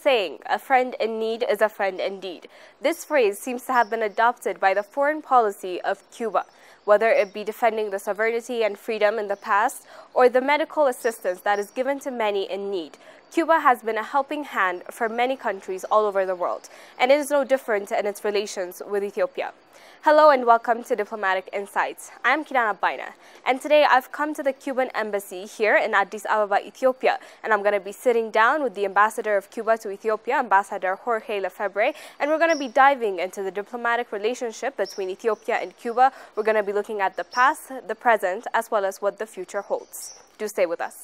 saying, "A friend in need is a friend indeed." This phrase seems to have been adopted by the foreign policy of Cuba, whether it be defending the sovereignty and freedom in the past or the medical assistance that is given to many in need. Cuba has been a helping hand for many countries all over the world, and it is no different in its relations with Ethiopia. Hello and welcome to Diplomatic Insights. I'm Kirana Baina, and today I've come to the Cuban embassy here in Addis Ababa, Ethiopia, and I'm going to be sitting down with the ambassador of Cuba to Ethiopia, Ambassador Jorge Lefebvre, and we're going to be diving into the diplomatic relationship between Ethiopia and Cuba. We're going to be looking at the past, the present, as well as what the future holds. Do stay with us.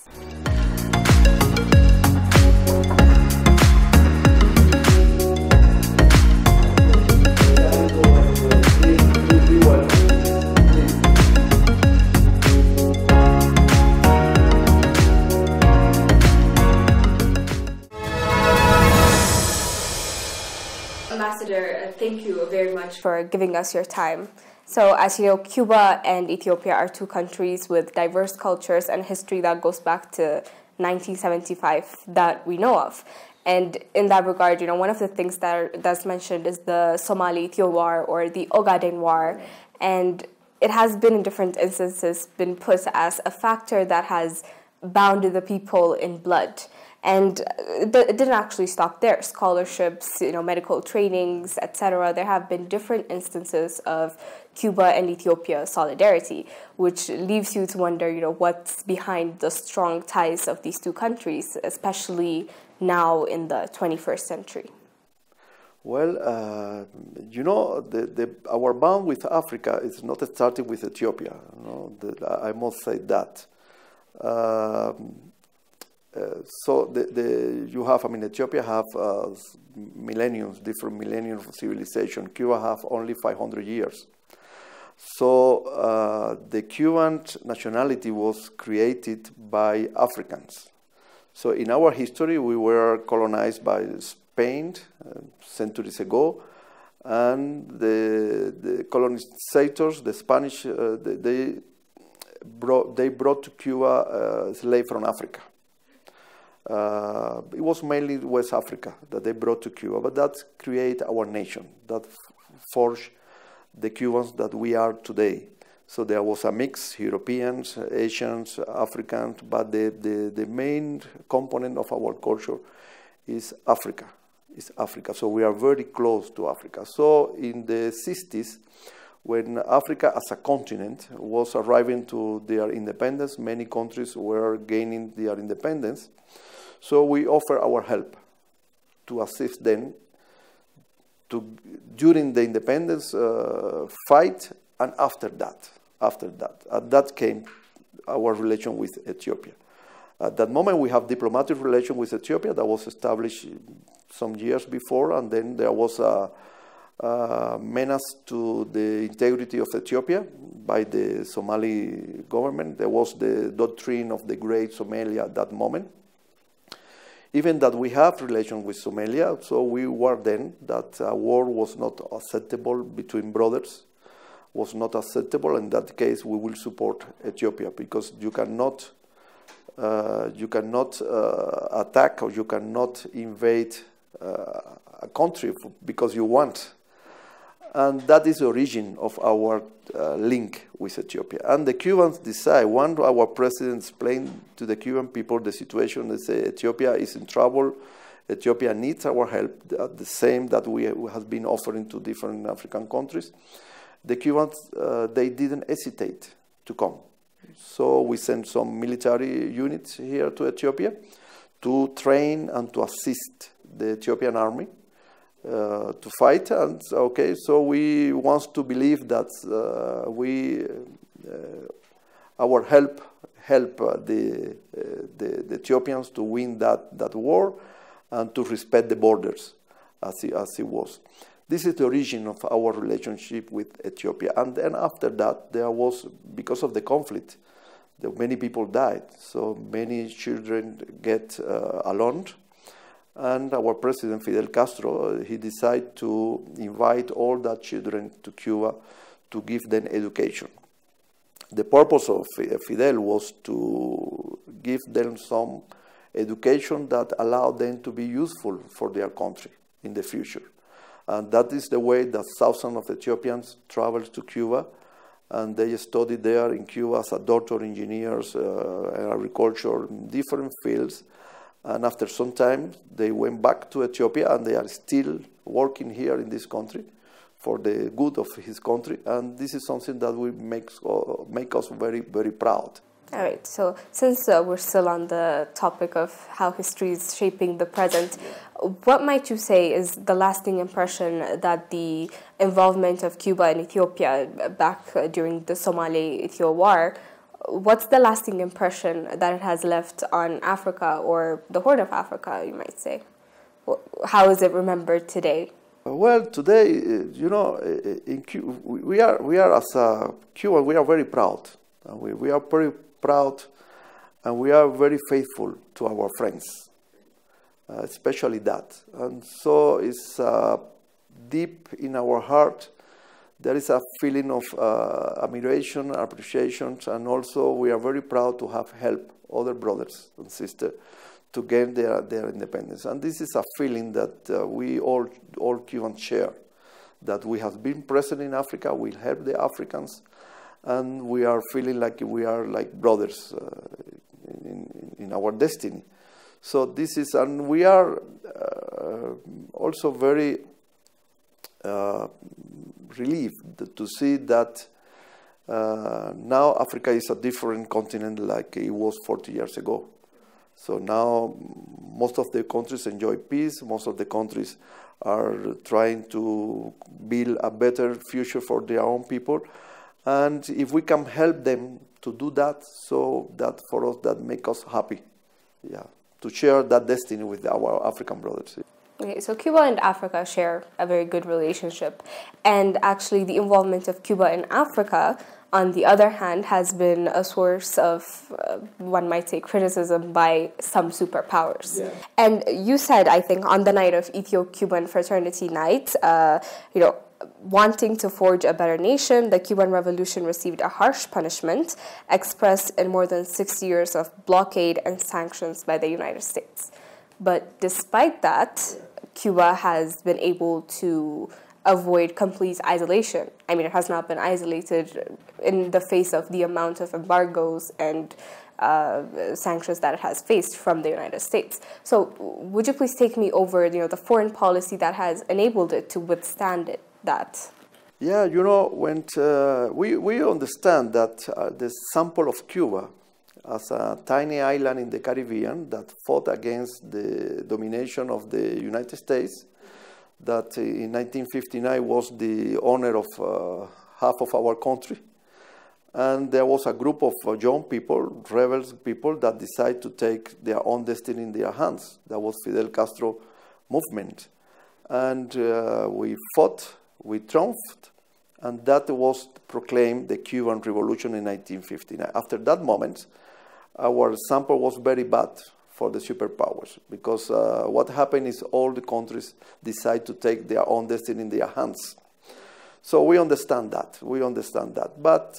Ambassador, thank you very much for giving us your time. So, as you know, Cuba and Ethiopia are two countries with diverse cultures and history that goes back to 1975 that we know of. And in that regard, you know, one of the things that's mentioned is the Somali-Ethio War or the Ogaden War. And it has been in different instances been put as a factor that has bound the people in blood. And it didn't actually stop there. Scholarships, you know, medical trainings, etc. There have been different instances of Cuba and Ethiopia solidarity, which leaves you to wonder, you know, what's behind the strong ties of these two countries, especially now in the 21st century. Well, you know, our bond with Africa is not starting with Ethiopia. You know, I must say that. So you have, I mean, Ethiopia have millenniums, different millenniums of civilization. Cuba have only 500 years. So the Cuban nationality was created by Africans. So in our history, we were colonized by Spain centuries ago, and the colonizers, the Spanish, they brought to Cuba slaves from Africa. It was mainly West Africa that they brought to Cuba, but that created our nation, that forged the Cubans that we are today. So there was a mix, Europeans, Asians, Africans, but the main component of our culture is Africa. So we are very close to Africa. So in the 60s, when Africa as a continent was arriving to their independence, many countries were gaining their independence. So we offer our help to assist them during the independence fight and after that. That came our relation with Ethiopia. At that moment, we have diplomatic relation with Ethiopia that was established some years before, and then there was a menace to the integrity of Ethiopia by the Somali government. There was the doctrine of the Great Somalia at that moment. Even that we have relations with Somalia, so we were then that a war was not acceptable between brothers, was not acceptable. In that case, we will support Ethiopia because you cannot attack or you cannot invade a country because you want. And that is the origin of our link with Ethiopia. And the Cubans decide, one, our president explained to the Cuban people the situation. They say Ethiopia is in trouble. Ethiopia needs our help, the same that we have been offering to different African countries. The Cubans, they didn't hesitate to come. So we sent some military units here to Ethiopia to train and to assist the Ethiopian army. To fight, and okay, so we want to believe that our help the Ethiopians to win that war and to respect the borders as it was. This is the origin of our relationship with Ethiopia. And then after that, there was, because of the conflict, many people died. So many children get alone. And our president, Fidel Castro, he decided to invite all the children to Cuba to give them education. The purpose of Fidel was to give them some education that allow them to be useful for their country in the future. And that is the way that thousands of Ethiopians travel to Cuba, and they study there in Cuba as a doctor, engineers, agriculture, in different fields. And after some time, they went back to Ethiopia, and they are still working here in this country for the good of his country. And this is something that will make us very, very proud. All right, so since we're still on the topic of how history is shaping the present, what might you say is the lasting impression that the involvement of Cuba and Ethiopia back during the Somali-Ethio War, what's the lasting impression that it has left on Africa or the Horn of Africa, you might say? How is it remembered today? Well, today, you know, in Cuba, we are as a Cuba, we are very proud. We are very proud, and we are very faithful to our friends, especially that. And so it's deep in our heart. There is a feeling of admiration, appreciation, and also we are very proud to have helped other brothers and sisters to gain their independence. And this is a feeling that we all Cubans share, that we have been present in Africa, we help the Africans, and we are feeling like we are like brothers in our destiny. So this is, and we are also very relieved to see that now Africa is a different continent like it was 40 years ago. So now most of the countries enjoy peace, most of the countries are trying to build a better future for their own people. And if we can help them to do that, so that for us, that make us happy, yeah, to share that destiny with our African brothers. Okay, so Cuba and Africa share a very good relationship. And actually the involvement of Cuba in Africa, on the other hand, has been a source of, one might say, criticism by some superpowers. Yeah. And you said, I think, on the night of Ethio-Cuban Fraternity Night, you know, wanting to forge a better nation, the Cuban Revolution received a harsh punishment expressed in more than 6 years of blockade and sanctions by the United States. But despite that, Cuba has been able to avoid complete isolation. I mean, it has not been isolated in the face of the amount of embargoes and sanctions that it has faced from the United States. So would you please take me over, you know, the foreign policy that has enabled it to withstand that? Yeah, you know, when we understand that the sample of Cuba as a tiny island in the Caribbean that fought against the domination of the United States, that in 1959 was the owner of half of our country. And there was a group of young people, rebels people, that decided to take their own destiny in their hands. That was Fidel Castro movement. And we fought, we triumphed, and that was proclaimed the Cuban Revolution in 1959. After that moment, our sample was very bad for the superpowers, because what happened is all the countries decide to take their own destiny in their hands. So we understand that, But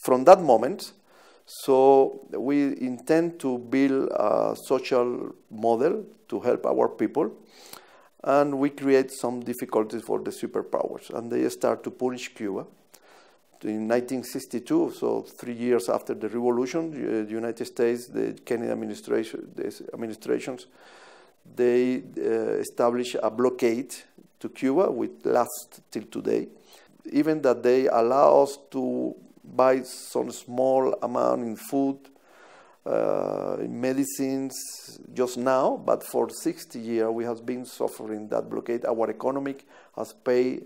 from that moment, so we intend to build a social model to help our people, and we create some difficulties for the superpowers, and they start to punish Cuba. In 1962, so 3 years after the revolution, the United States, the Kennedy administrations, they established a blockade to Cuba, which lasts till today. Even that they allow us to buy some small amount in food, in medicines just now, but for 60 years we have been suffering that blockade. Our economy has paid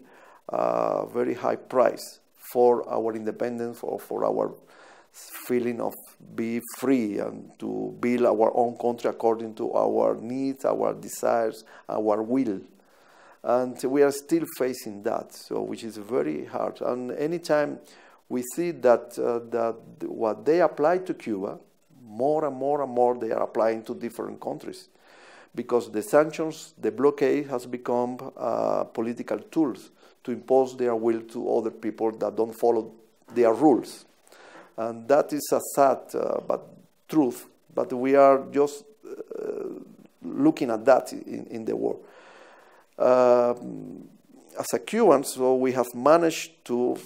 a very high price for our independence, for our feeling of being free and to build our own country according to our needs, our desires, our will. And we are still facing that, so which is very hard. And anytime we see that, what they apply to Cuba, more and more and more they are applying to different countries, because the sanctions, the blockade has become political tools to impose their will to other people that don't follow their rules. And that is a sad but truth, but we are just looking at that in the war. As a Cuban, so we have managed to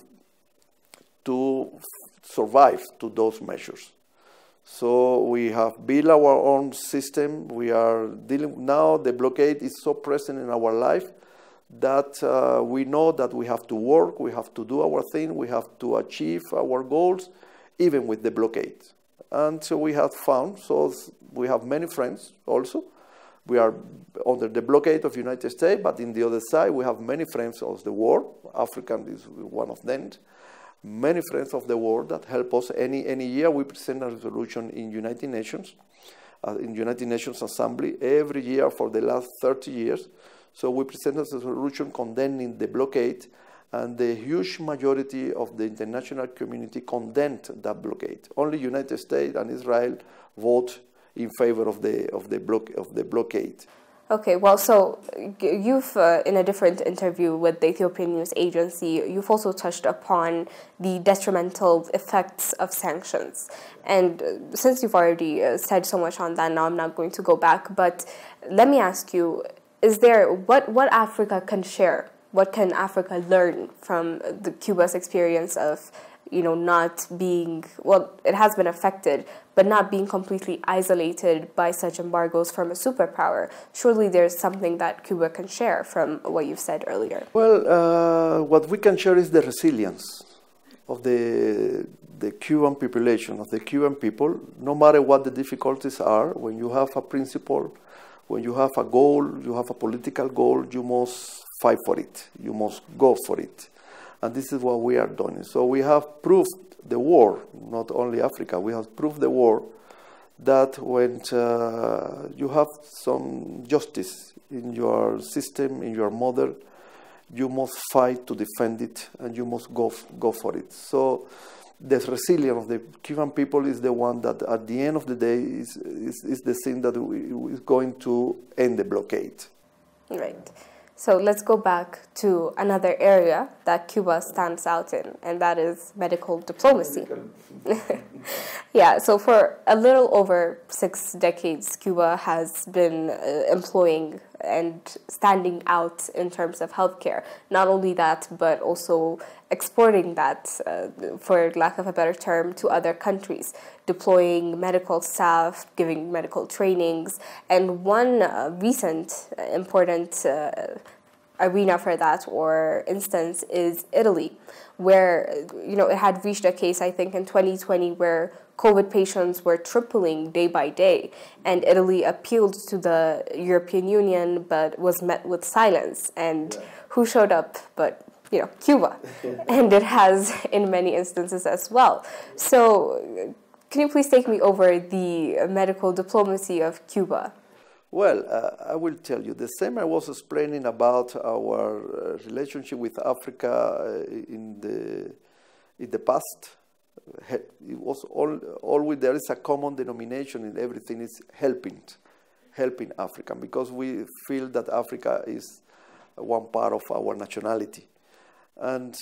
survive to those measures. So we have built our own system. We are dealing now. The blockade is so present in our life that we know that we have to work, we have to do our thing, we have to achieve our goals, even with the blockade. And so we have found, so we have many friends also. We are under the blockade of the United States, but in the other side, we have many friends of the world. African is one of them. Many friends of the world that help us. Any year we present a resolution in United Nations Assembly, every year for the last 30 years. So we present a resolution condemning the blockade, and the huge majority of the international community condemned that blockade. Only United States and Israel vote in favor of the blockade. Okay, well, so you've, in a different interview with the Ethiopian News Agency, you've also touched upon the detrimental effects of sanctions. And since you've already said so much on that, now I'm not going to go back, but let me ask you, is there, what Africa can share? What can Africa learn from the Cuba's experience of, not being, well, it has been affected, but not being completely isolated by such embargoes from a superpower? Surely there's something that Cuba can share from what you've said earlier. Well, what we can share is the resilience of the Cuban population, of the Cuban people. No matter what the difficulties are, when you have a principle, when you have a goal, you have a political goal, you must fight for it. You must go for it. And this is what we are doing. So we have proved the war, not only Africa, we have proved the war that when you have some justice in your system, in your model, you must fight to defend it, and you must go for it. So the resilience of the Cuban people is the one that at the end of the day is the thing that is going to end the blockade. Right. So let's go back to another area that Cuba stands out in, and that is medical diplomacy. Yeah, so for a little over 6 decades, Cuba has been employing and standing out in terms of healthcare. Not only that, but also exporting that, for lack of a better term, to other countries, deploying medical staff, giving medical trainings. And one recent important arena for that, or instance, is Italy, where it had reached a case, I think, in 2020 where COVID patients were tripling day by day, and Italy appealed to the European Union but was met with silence. And who showed up but Cuba? And it has in many instances as well. So can you please take me over the medical diplomacy of Cuba? Well, I will tell you, the same I was explaining about our relationship with Africa in the past. It was always there is a common denomination in everything, is helping Africa, because we feel that Africa is one part of our nationality. And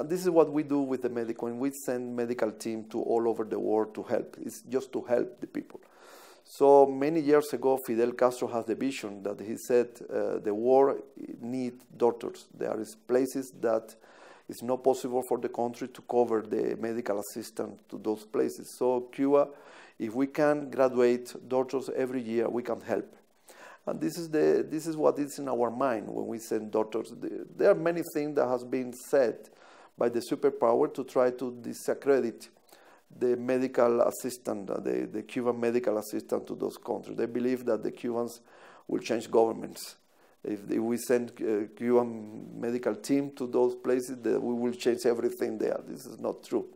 this is what we do with the medical, and we send medical team to all over the world to help. It's just to help the people. So many years ago, Fidel Castro has the vision that he said the war needs doctors. There is places that it's not possible for the country to cover the medical assistance to those places. So Cuba, if we can graduate doctors every year, we can help. And this is what is in our mind when we send doctors. There are many things that has been said by the superpower to try to discredit the medical assistant, the Cuban medical assistant to those countries. They believe that the Cubans will change governments. If we send a Cuban medical team to those places, we will change everything there. This is not true.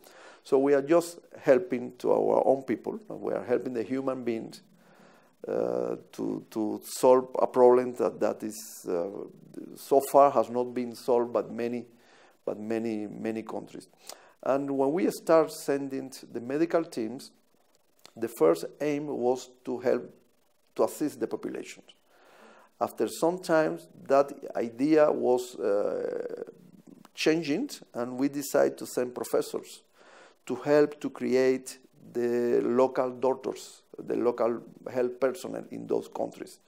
So we are just helping to our own people. We are helping the human beings to solve a problem that is so far has not been solved by many countries. And when we start sending the medical teams, the first aim was to help to assist the population. After some time, that idea was changing, and we decided to send professors to help to create the local doctors, the local health personnel in those countries.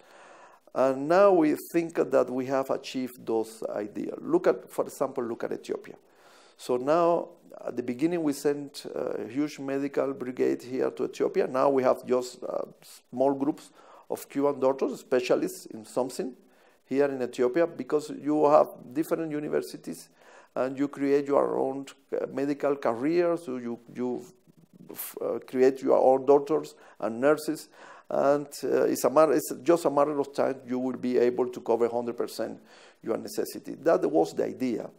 And now we think that we have achieved those ideas. Look at, for example, look at Ethiopia. So now, at the beginning, we sent a huge medical brigade here to Ethiopia. Now we have just small groups of Cuban doctors, specialists in something here in Ethiopia, because you have different universities and you create your own medical career. So you create your own doctors and nurses. And it's just a matter of time you will be able to cover 100% your necessity. That was the idea,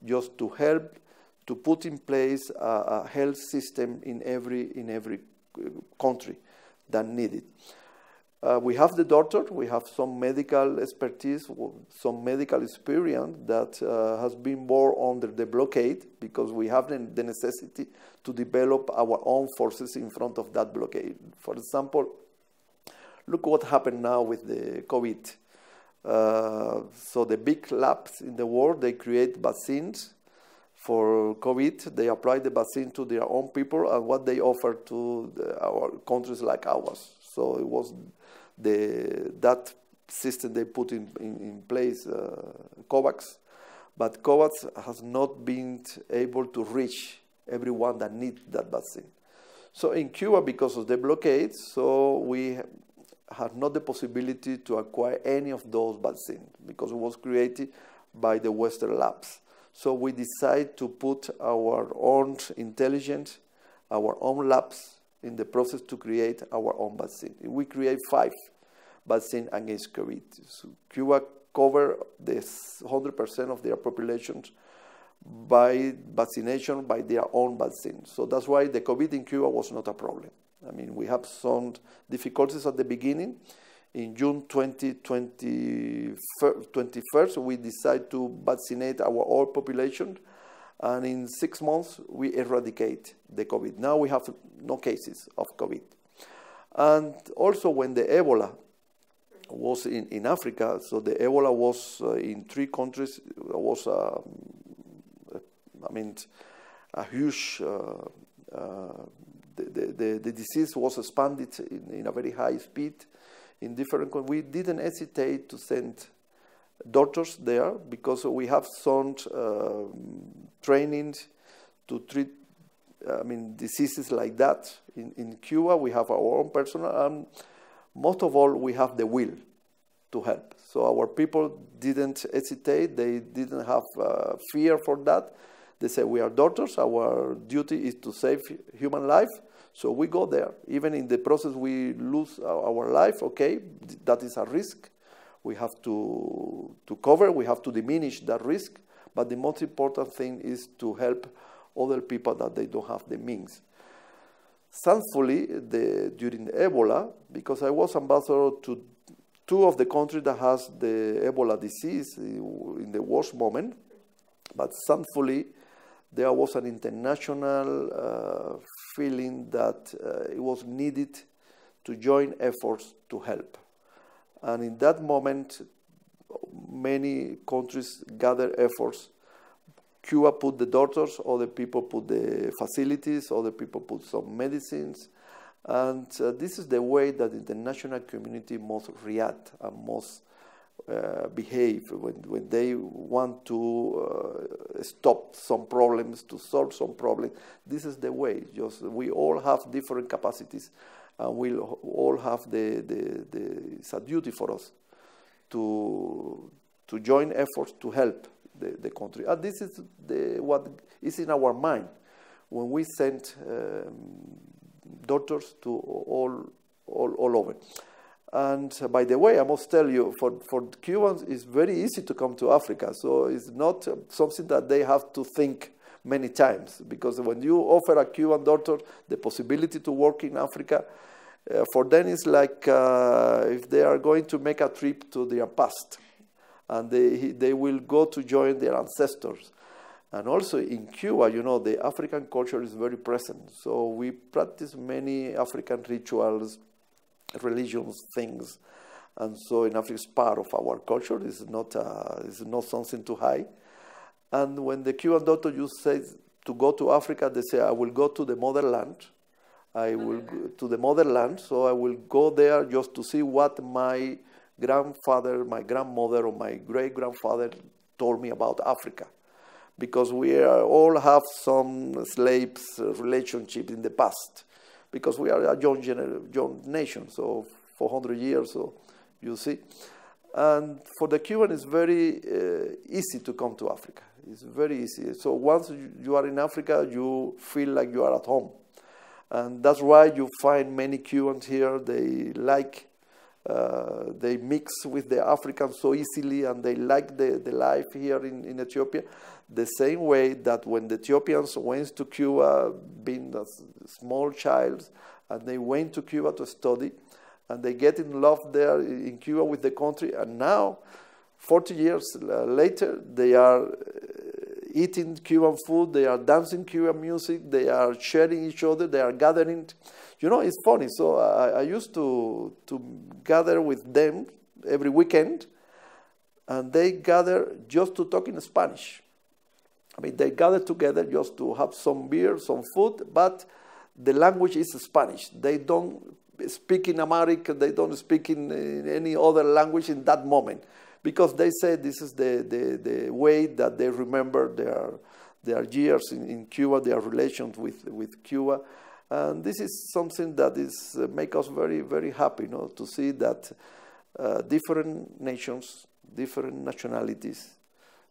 just to help to put in place a health system in every country that need it. We have the doctor, we have some medical expertise, some medical experience that has been born under the blockade, because we have the necessity to develop our own forces in front of that blockade. For example, look what happened now with the COVID. So the big labs in the world, they create vaccines for COVID. They apply the vaccine to their own people, and what they offer to our countries like ours. So it was that system they put in place, COVAX. But COVAX has not been able to reach everyone that needs that vaccine. So in Cuba, because of the blockade, so we had not the possibility to acquire any of those vaccines, because it was created by the Western labs. So we decided to put our own intelligence, our own labs in the process to create our own vaccine. We create 5 vaccines against COVID. So Cuba covered 100% of their population by vaccination, by their own vaccine. So that's why the COVID in Cuba was not a problem. I mean, we have some difficulties at the beginning. In June 2021, we decided to vaccinate our whole population, and in 6 months, we eradicate the COVID. Now we have no cases of COVID. And also when the Ebola was in Africa, so the Ebola was in 3 countries, was, a huge, the disease was expanded in a very high speed in different countries. We didn't hesitate to send doctors there, because we have some training to treat diseases like that. In Cuba, we have our own personnel, and most of all, we have the will to help. So our people didn't hesitate. They didn't have fear for that. They say, we are doctors. Our duty is to save human life. So we go there. Even in the process, we lose our life. Okay, that is a risk. We have to cover. We have to diminish that risk. But the most important thing is to help other people that they don't have the means. Thankfully, during the Ebola, because I was ambassador to 2 of the countries that has the Ebola disease in the worst moment, but thankfully, there was an international feeling that it was needed to join efforts to help. And in that moment, many countries gathered efforts. Cuba put the doctors, other people put the facilities, other people put some medicines. And this is the way that the international community must react and must behave when they want to stop some problems, to solve some problems. This is the way. Just we all have different capacities, and we all have it's a duty for us to join efforts to help the country. And this is what is in our mind when we send doctors to all over. And by the way, I must tell you, for Cubans, it's very easy to come to Africa. So it's not something that they have to think many times. Because when you offer a Cuban doctor the possibility to work in Africa, for them it's like if they are going to make a trip to their past. And they will go to join their ancestors. And also in Cuba, the African culture is very present. So we practice many African rituals, religions, things, and so in Africa, it's part of our culture. It's not something to hide. And when the Cuban doctor say to go to Africa, they say, I will go to the motherland, I will go to the motherland, so I will go there just to see what my grandfather, my grandmother, or my great-grandfather told me about Africa. Because all have some slaves relationship in the past. Because we are a young nation, so 400 years, so you see. And for the Cuban, it's very easy to come to Africa. It's very easy. So once you are in Africa, you feel like you are at home. And that's why you find many Cubans here. They mix with the Africans so easily, and they like the life here in Ethiopia. The same way that when the Ethiopians went to Cuba, being a small child, and they went to Cuba to study, and they get in love there in Cuba with the country, and now, 40 years later, they are eating Cuban food, they are dancing Cuban music, they are sharing each other, they are gathering. You know, it's funny. So I used to gather with them every weekend, and they gather just to talk in Spanish. I mean, they gather together just to have some beer, some food, but the language is Spanish. They don't speak in Amharic, they don't speak in any other language in that moment, because they say this is the way that they remember their years in Cuba, their relations with Cuba. And this is something that is make us very, very happy, you know, to see that different nations, different nationalities,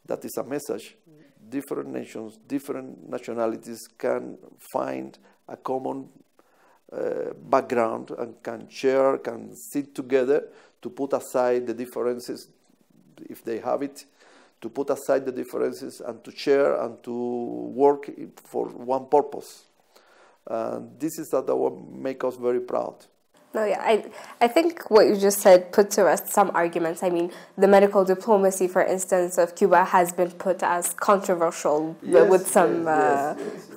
that is a message, different nations, different nationalities can find a common background and can share, can sit together to put aside the differences, if they have it, to put aside the differences and to share and to work for one purpose. This is that will make us very proud. No, yeah, I think what you just said put to rest some arguments. I mean, the medical diplomacy, for instance, of Cuba has been put as controversial with some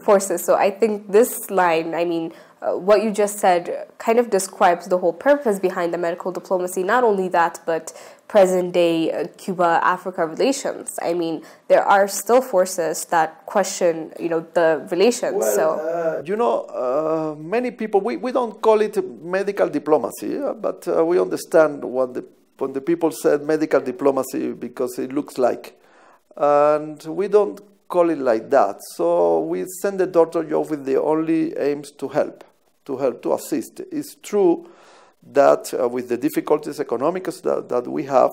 forces. So I think this line, I mean, what you just said kind of describes the whole purpose behind the medical diplomacy. Not only that, but present-day Cuba-Africa relations. I mean, there are still forces that question, you know, the relations. Well, you know, many people, we don't call it medical diplomacy, but we understand when the people said medical diplomacy because it looks like. And we don't call it like that. So we send the doctor just with the only aims to help, to assist. It's true that with the difficulties economics that we have,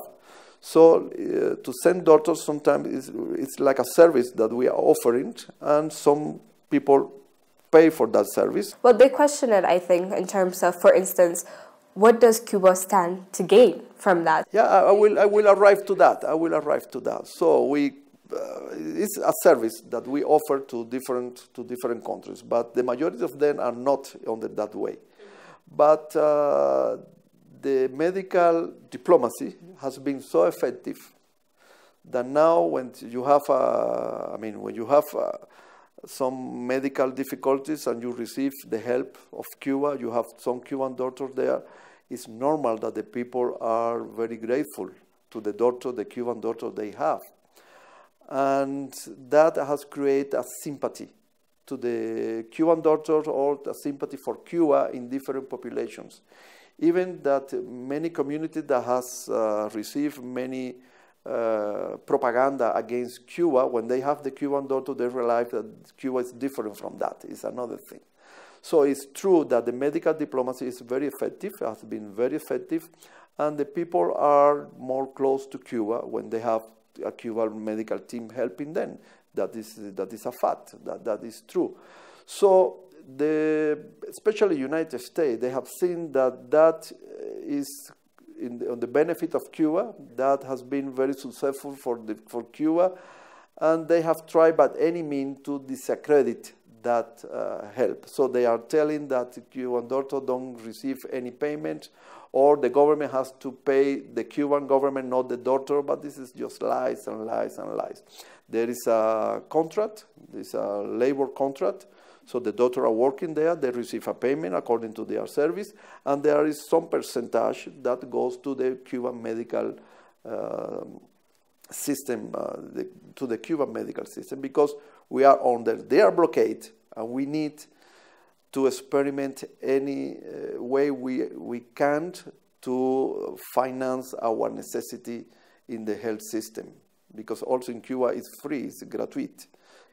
so to send doctors sometimes it's like a service that we are offering, and some people pay for that service. Well, they question it, I think, in terms of, for instance, what does Cuba stand to gain from that? Yeah, I will arrive to that. So it's a service that we offer to different countries, but the majority of them are not under that way. But the medical diplomacy has been so effective that now when you have some medical difficulties and you receive the help of Cuba, you have some Cuban doctors there, it's normal that the people are very grateful to the doctor, the Cuban doctor they have. And that has created a sympathy to the Cuban doctors or a sympathy for Cuba in different populations. Even that many communities that has received many propaganda against Cuba, when they have the Cuban doctor, they realize that Cuba is different from that. It's another thing. So it's true that the medical diplomacy is very effective, has been very effective, and the people are more close to Cuba when they have a Cuban medical team helping them. That is a fact. That is true. So especially United States, they have seen that is on the benefit of Cuba. That has been very successful for Cuba, and they have tried by any means to discredit that help. So they are telling that the Cuban doctor don't receive any payment, or the government has to pay the Cuban government, not the doctor. But this is just lies and lies and lies. There is a contract, there's a labor contract, so the doctors are working there, they receive a payment according to their service, and there is some percentage that goes to the Cuban medical system, to the Cuban medical system, because we are under their blockade, and we need to experiment any way we can to finance our necessity in the health system. Because also in Cuba it's free, it's gratuit,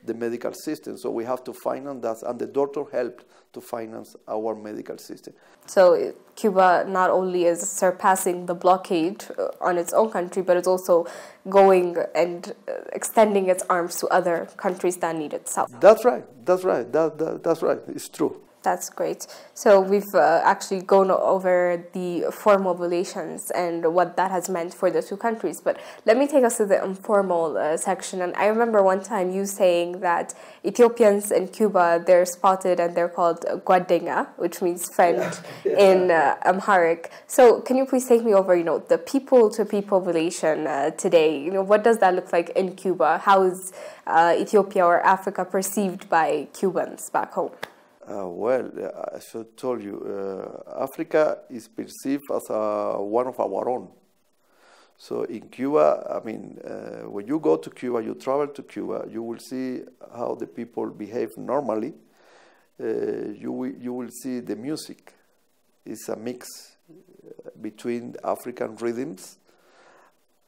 the medical system. So we have to finance that, and the doctor helped to finance our medical system. So Cuba not only is surpassing the blockade on its own country, but it's also going and extending its arms to other countries that need its help. That's right. That's right. That's right. It's true. That's great. So we've actually gone over the formal relations and what that has meant for the two countries. But let me take us to the informal section. And I remember one time you saying that Ethiopians in Cuba, they're spotted and they're called guadenga, which means friend in Amharic. So can you please take me over, the people-to-people relation today? What does that look like in Cuba? How is Ethiopia or Africa perceived by Cubans back home? As I told you, Africa is perceived as one of our own. So in Cuba, when you go to Cuba, you travel to Cuba, you will see how the people behave normally. You will see the music. It's a mix between African rhythms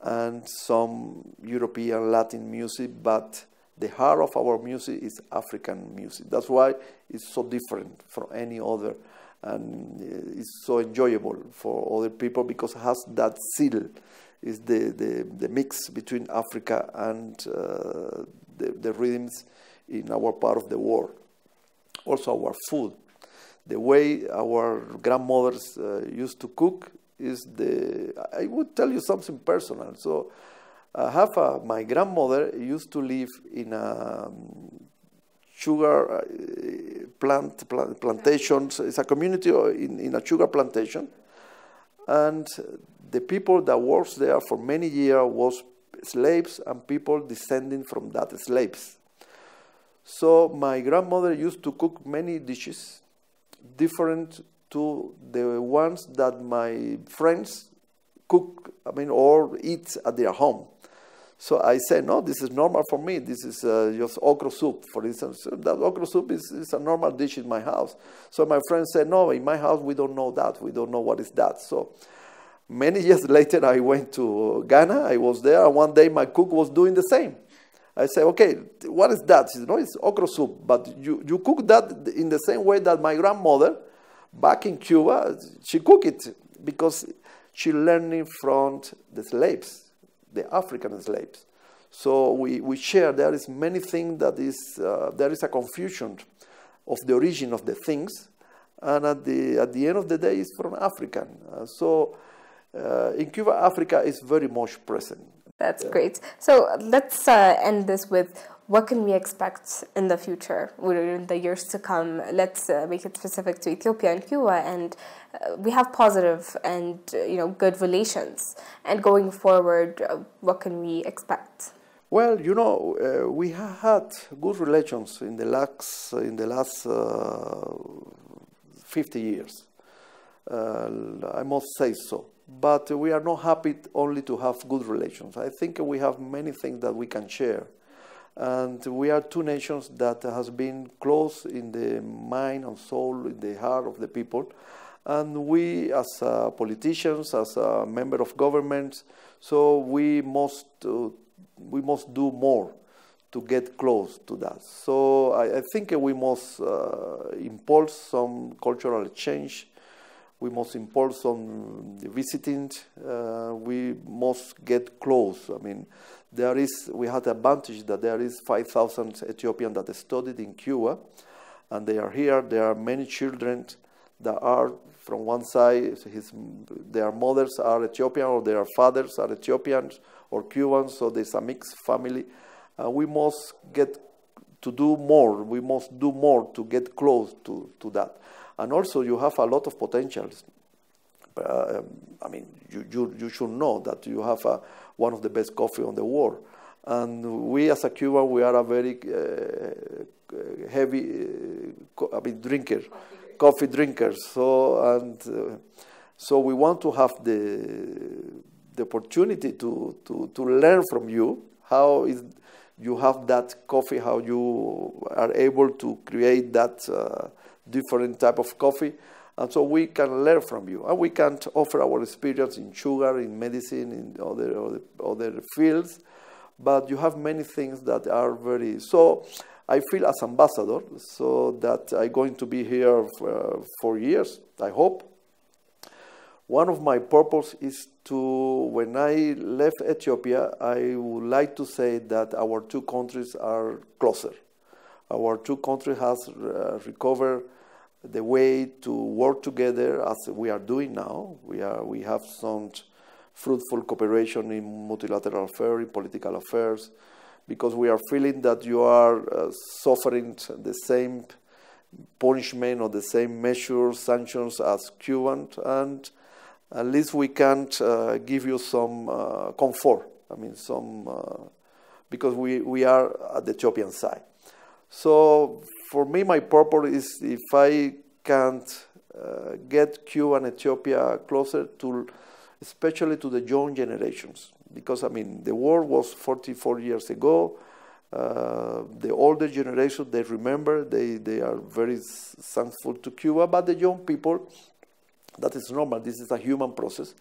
and some European Latin music, but the heart of our music is African music. That's why it's so different from any other, and it's so enjoyable for other people because it has that seal. It's the mix between Africa and the rhythms in our part of the world. Also our food. The way our grandmothers used to cook is I would tell you something personal. So my grandmother used to live in a sugar plantations. It's a community in a sugar plantation, and the people that worked there for many years was slaves and people descending from that slaves. So my grandmother used to cook many dishes different to the ones that my friends cook, or eat at their home. So I said, no, this is normal for me. This is just okra soup, for instance. That okra soup is a normal dish in my house. So my friend said, no, in my house we don't know that. We don't know what is that. So many years later, I went to Ghana. I was there, and one day my cook was doing the same. I said, okay, what is that? She said, no, it's okra soup. But you cook that in the same way that my grandmother, back in Cuba, she cooked it because she learned it from the slaves. The African slaves. So we share, there is many things that is, there is a confusion of the origin of the things, and at the end of the day, it's from African. In Cuba, Africa is very much present. That's great. So let's end this with what can we expect in the future, in the years to come? Let's make it specific to Ethiopia and Cuba, and we have positive and good relations. And going forward, what can we expect? Well, we have had good relations in the last 50 years. I must say so. But we are not happy only to have good relations. I think we have many things that we can share. And we are two nations that has been close in the mind and soul, in the heart of the people. And we, as politicians, as a member of government, so we must do more to get close to that. So I think we must impulse some cultural change. We must impulse some visiting. We must get close. We had the advantage that there is 5,000 Ethiopians that studied in Cuba, and they are here. There are many children that are from one side, their mothers are Ethiopian or their fathers are Ethiopians or Cubans, so there's a mixed family. We must get to do more. We must do more to get close to that. And also you have a lot of potentials. You should know that you have one of the best coffee on the world. And we as a Cuban, we are a very heavy coffee drinkers. So we want to have the opportunity to learn from you how you have that coffee, how you are able to create that different type of coffee. And so we can learn from you. And we can offer our experience in sugar, in medicine, in other fields. But you have many things that are very... So I feel as ambassador, so that I'm going to be here for years, I hope. One of my purpose is to, when I left Ethiopia, I would like to say that our two countries are closer. Our two countries has recovered the way to work together as we are doing now. We have some fruitful cooperation in multilateral affairs, in political affairs, because we are feeling that you are suffering the same punishment or the same measures, sanctions as Cubans, and at least we can give you some comfort. I mean, because we are at the Ethiopian side. So for me, my purpose is if I can't get Cuba and Ethiopia closer to, especially to the young generations. Because, I mean, the war was 44 years ago. The older generation, they remember, they are very thankful to Cuba, but the young people, that is normal. This is a human process.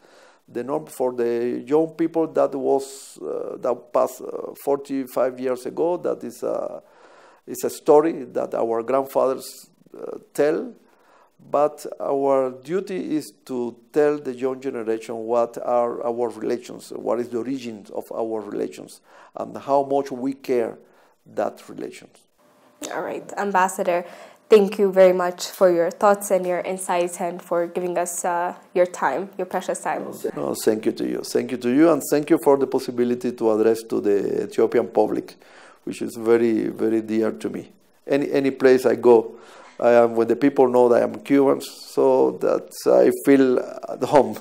The norm for the young people that passed 45 years ago, that is a story that our grandfathers tell. But our duty is to tell the young generation what are our relations, what is the origin of our relations, and how much we care that relations. All right, Ambassador. Thank you very much for your thoughts and your insights and for giving us your time, your precious time. No, thank you to you. Thank you to you, and thank you for the possibility to address to the Ethiopian public, which is very, very dear to me. Any place I go, when the people know that I am Cuban, so that I feel at home.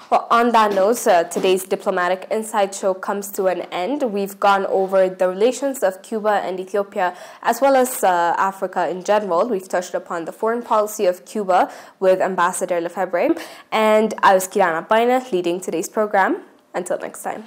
Well, on that note, today's Diplomatic Insight Show comes to an end. We've gone over the relations of Cuba and Ethiopia, as well as Africa in general. We've touched upon the foreign policy of Cuba with Ambassador Lefebvre. And I was Kirana Baina, leading today's program. Until next time.